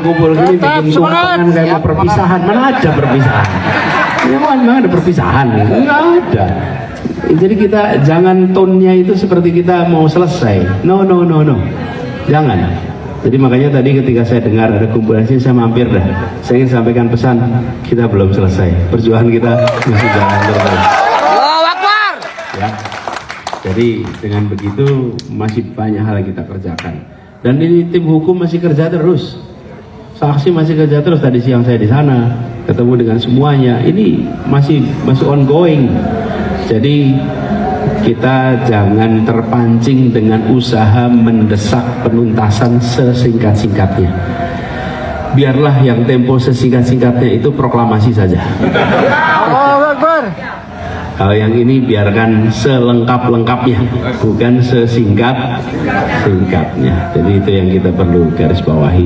kumpul gini bikin tumpengan kayak mau perpisahan, mana ada perpisahan? Ya mana ada perpisahan? Enggak ada. Jadi kita jangan tonnya itu seperti kita mau selesai. No, jangan. Jadi makanya tadi ketika saya dengar ada kumpulan sini, saya mampir dah. Saya ingin sampaikan pesan, kita belum selesai. Perjuangan kita masih jalan terus. Allahu Akbar. Ya. Jadi dengan begitu masih banyak hal yang kita kerjakan. Dan ini tim hukum masih kerja terus. Saksi masih kerja terus. Tadi siang saya di sana ketemu dengan semuanya. Ini masih ongoing. Jadi kita jangan terpancing dengan usaha mendesak penuntasan sesingkat-singkatnya. Biarlah yang tempo sesingkat-singkatnya itu proklamasi saja. Allahu Akbar. Hal yang ini biarkan selengkap-lengkapnya, bukan sesingkat-singkatnya. Jadi itu yang kita perlu garis bawahi.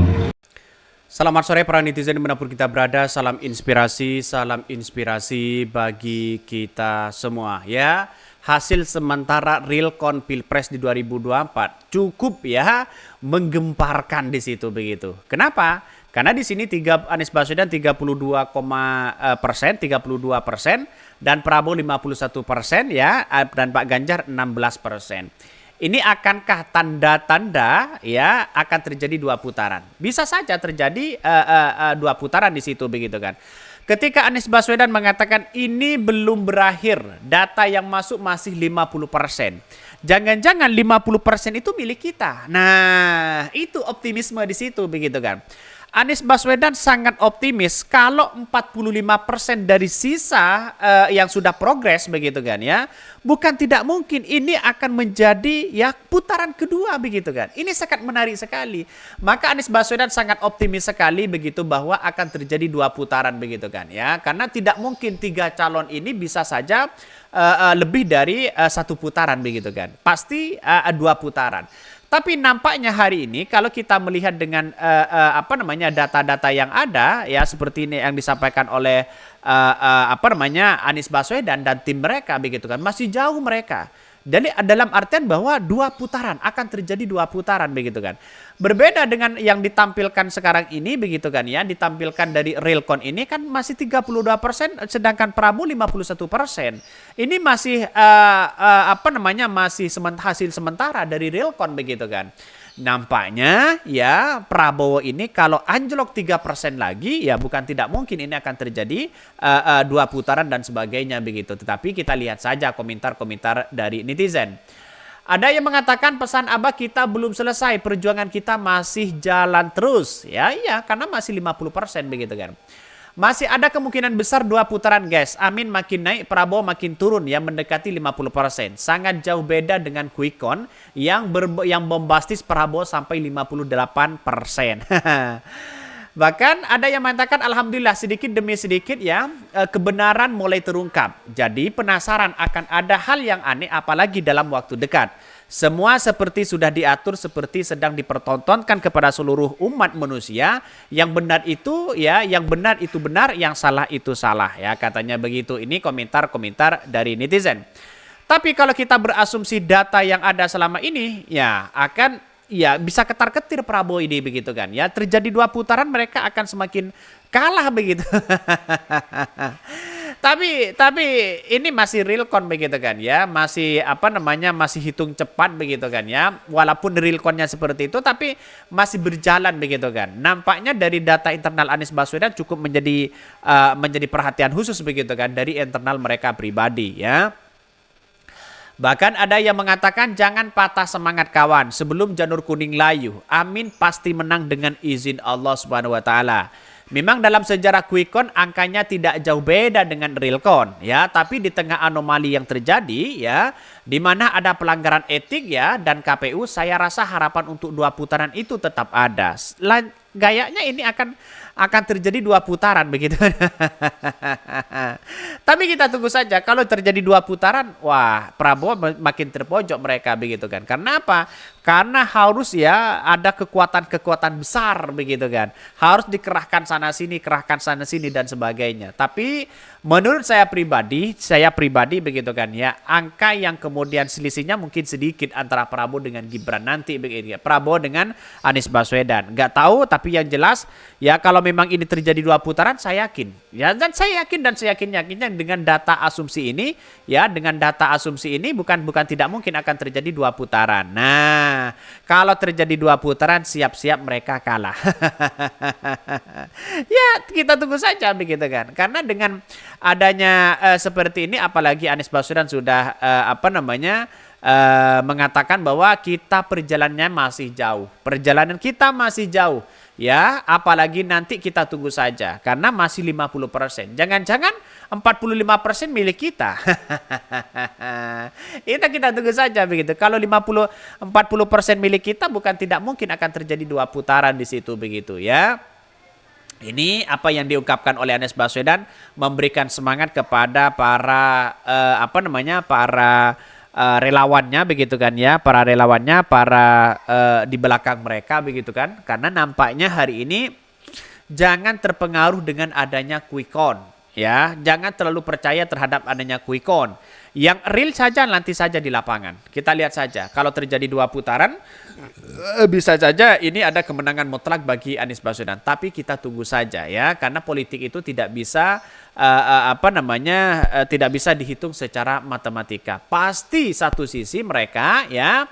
Selamat sore para netizen dimanapun kita berada. Salam inspirasi bagi kita semua ya. Hasil sementara realcon Pilpres di 2024 cukup ya menggemparkan di situ begitu. Kenapa? Karena di sini Anies Baswedan 32% dan Prabowo 51% ya, dan Pak Ganjar 16%. Ini akankah tanda-tanda ya akan terjadi dua putaran? Bisa saja terjadi dua putaran di situ begitu kan. Ketika Anies Baswedan mengatakan ini belum berakhir, data yang masuk masih 50%. Jangan-jangan 50% itu milik kita. Nah, itu optimisme di situ begitu kan. Anies Baswedan sangat optimis kalau 45% dari sisa yang sudah progres begitu kan ya. Bukan tidak mungkin ini akan menjadi ya putaran kedua begitu kan. Ini sangat menarik sekali. Maka Anies Baswedan sangat optimis sekali begitu bahwa akan terjadi dua putaran begitu kan ya. Karena tidak mungkin tiga calon ini bisa saja lebih dari satu putaran begitu kan. Pasti dua putaran. Tapi nampaknya hari ini kalau kita melihat dengan data-data yang ada ya seperti ini yang disampaikan oleh Anies Baswedan dan tim mereka begitu kan, masih jauh mereka. Jadi dalam artian bahwa dua putaran akan terjadi dua putaran begitu kan. Berbeda dengan yang ditampilkan sekarang ini begitu kan ya, ditampilkan dari realcon ini kan masih 32% sedangkan Prabowo 51%. Ini masih masih hasil sementara dari realcon begitu kan. Nampaknya ya Prabowo ini kalau anjlok 3% lagi ya bukan tidak mungkin ini akan terjadi dua putaran dan sebagainya begitu. Tetapi kita lihat saja komentar-komentar dari netizen. Ada yang mengatakan pesan Abah kita belum selesai, perjuangan kita masih jalan terus. Ya iya karena masih 50% begitu kan. Masih ada kemungkinan besar dua putaran guys. Amin makin naik, Prabowo makin turun yang mendekati 50%. Sangat jauh beda dengan quick count yang bombastis Prabowo sampai 58%. Bahkan ada yang mengatakan alhamdulillah sedikit demi sedikit ya kebenaran mulai terungkap. Jadi penasaran akan ada hal yang aneh apalagi dalam waktu dekat. Semua seperti sudah diatur, seperti sedang dipertontonkan kepada seluruh umat manusia. Yang benar itu ya, yang benar itu benar, yang salah itu salah ya, katanya begitu. Ini komentar-komentar dari netizen. Tapi kalau kita berasumsi data yang ada selama ini ya akan ya bisa ketar-ketir Prabowo ini begitu kan ya. Terjadi dua putaran mereka akan semakin kalah begitu. Tapi ini masih realcon begitu kan ya, masih masih hitung cepat begitu kan ya. Walaupun realconnya seperti itu tapi masih berjalan begitu kan. Nampaknya dari data internal Anies Baswedan cukup menjadi perhatian khusus begitu kan dari internal mereka pribadi ya. Bahkan ada yang mengatakan jangan patah semangat kawan sebelum janur kuning layu. Amin pasti menang dengan izin Allah Subhanahu wa taala. Memang dalam sejarah quick count angkanya tidak jauh beda dengan realcon ya, tapi di tengah anomali yang terjadi ya, di mana ada pelanggaran etik ya dan KPU, saya rasa harapan untuk dua putaran itu tetap ada. Gayanya ini akan terjadi dua putaran begitu. Tapi kita tunggu saja kalau terjadi dua putaran, wah Prabowo makin terpojok mereka begitu kan. Karena apa? Karena harus ya ada kekuatan-kekuatan besar begitu kan. Harus dikerahkan sana sini, kerahkan sana sini dan sebagainya. Tapi Menurut saya pribadi begitu kan ya, angka yang kemudian selisihnya mungkin sedikit antara Prabowo dengan Gibran nanti begitu ya. Prabowo dengan Anies Baswedan. Nggak tahu, tapi yang jelas ya kalau memang ini terjadi 2 putaran saya yakin. Ya, dan saya yakin dan saya yakinnya dengan data asumsi ini ya, dengan data asumsi ini bukan tidak mungkin akan terjadi 2 putaran. Nah, kalau terjadi 2 putaran siap-siap mereka kalah. Ya, kita tunggu saja begitu kan. Karena dengan adanya seperti ini, apalagi Anies Baswedan sudah mengatakan bahwa kita perjalanannya masih jauh. Perjalanan kita masih jauh. Ya, apalagi nanti kita tunggu saja. Karena masih 50%. Jangan-jangan 45% milik kita. Itu kita tunggu saja begitu. Kalau 40% milik kita, bukan tidak mungkin akan terjadi 2 putaran di situ begitu ya. Ini apa yang diungkapkan oleh Anies Baswedan, memberikan semangat kepada para relawannya begitu kan ya, para di belakang mereka begitu kan. Karena nampaknya hari ini jangan terpengaruh dengan adanya quick count ya, jangan terlalu percaya terhadap adanya quick count. Yang real saja nanti saja di lapangan. Kita lihat saja kalau terjadi 2 putaran bisa saja ini ada kemenangan mutlak bagi Anies Baswedan. Tapi kita tunggu saja ya, karena politik itu tidak bisa tidak bisa dihitung secara matematika. Pasti satu sisi mereka ya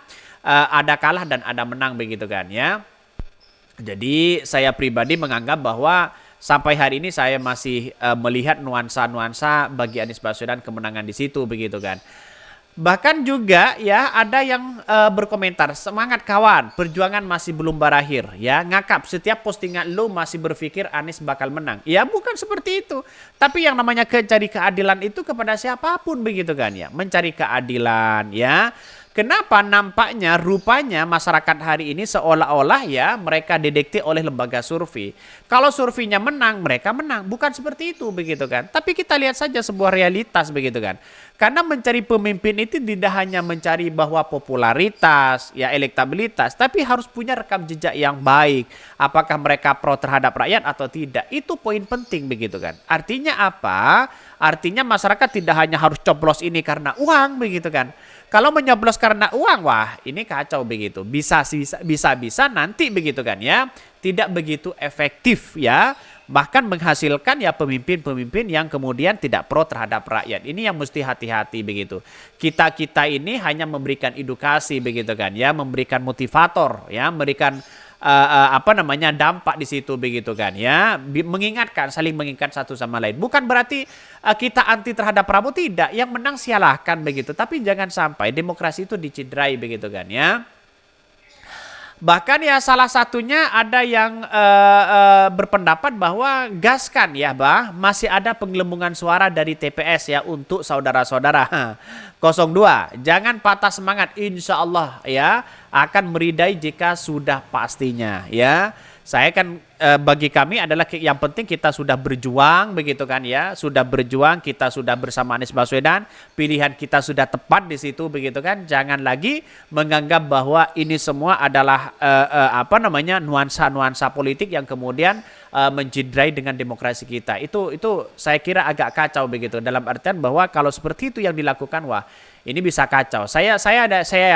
ada kalah dan ada menang begitu kan ya. Jadi saya pribadi menganggap bahwa sampai hari ini saya masih melihat nuansa-nuansa bagi Anies Baswedan kemenangan di situ begitu kan. Bahkan juga ya ada yang berkomentar, semangat kawan, perjuangan masih belum berakhir ya, ngakap setiap postingan lu masih berpikir Anies bakal menang. Ya bukan seperti itu. Tapi yang namanya mencari keadilan itu kepada siapapun begitu kan ya, mencari keadilan ya. Kenapa nampaknya rupanya masyarakat hari ini seolah-olah ya mereka didikte oleh lembaga survei. Kalau surveinya menang, mereka menang. Bukan seperti itu begitu kan. Tapi kita lihat saja sebuah realitas begitu kan. Karena mencari pemimpin itu tidak hanya mencari bahwa popularitas, ya elektabilitas, tapi harus punya rekam jejak yang baik. Apakah mereka pro terhadap rakyat atau tidak? Itu poin penting begitu kan. Artinya apa? Artinya masyarakat tidak hanya harus coblos ini karena uang begitu kan. Kalau menyoblos karena uang, wah ini kacau begitu. Bisa nanti begitu kan ya. Tidak begitu efektif ya. Bahkan menghasilkan ya pemimpin-pemimpin yang kemudian tidak pro terhadap rakyat. Ini yang mesti hati-hati begitu. Kita ini hanya memberikan edukasi begitu kan ya. Memberikan motivator ya. Memberikan dampak di situ begitu kan ya, saling mengingatkan satu sama lain. Bukan berarti kita anti terhadap Prabowo, tidak, yang menang sialahkan begitu, tapi jangan sampai demokrasi itu dicederai begitu kan ya. Bahkan ya salah satunya ada yang berpendapat bahwa gaskan ya masih ada penggelembungan suara dari TPS ya untuk saudara-saudara 02. Jangan patah semangat, insya Allah ya akan meridai jika sudah pastinya ya. Saya kan bagi kami adalah yang penting kita sudah berjuang begitu kan ya, sudah berjuang, kita sudah bersama Anies Baswedan, pilihan kita sudah tepat di situ begitu kan. Jangan lagi menganggap bahwa ini semua adalah nuansa-nuansa politik yang kemudian mencederai dengan demokrasi kita. Itu saya kira agak kacau begitu, dalam artian bahwa kalau seperti itu yang dilakukan, wah ini bisa kacau. Saya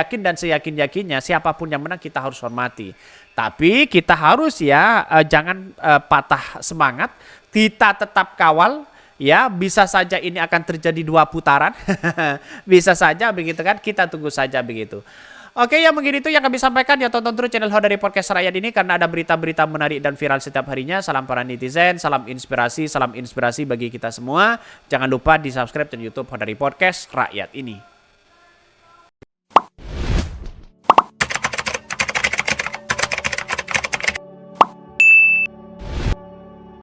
yakin dan saya yakinnya siapapun yang menang kita harus hormati. Tapi kita harus ya jangan patah semangat, kita tetap kawal ya, bisa saja ini akan terjadi 2 putaran. Bisa saja begitu kan, kita tunggu saja begitu. Oke ya, mungkin itu yang kami sampaikan ya. Tonton terus channel Hodari Podcast Rakyat ini karena ada berita-berita menarik dan viral setiap harinya. Salam para netizen, salam inspirasi bagi kita semua. Jangan lupa di subscribe channel YouTube Hodari Podcast Rakyat ini.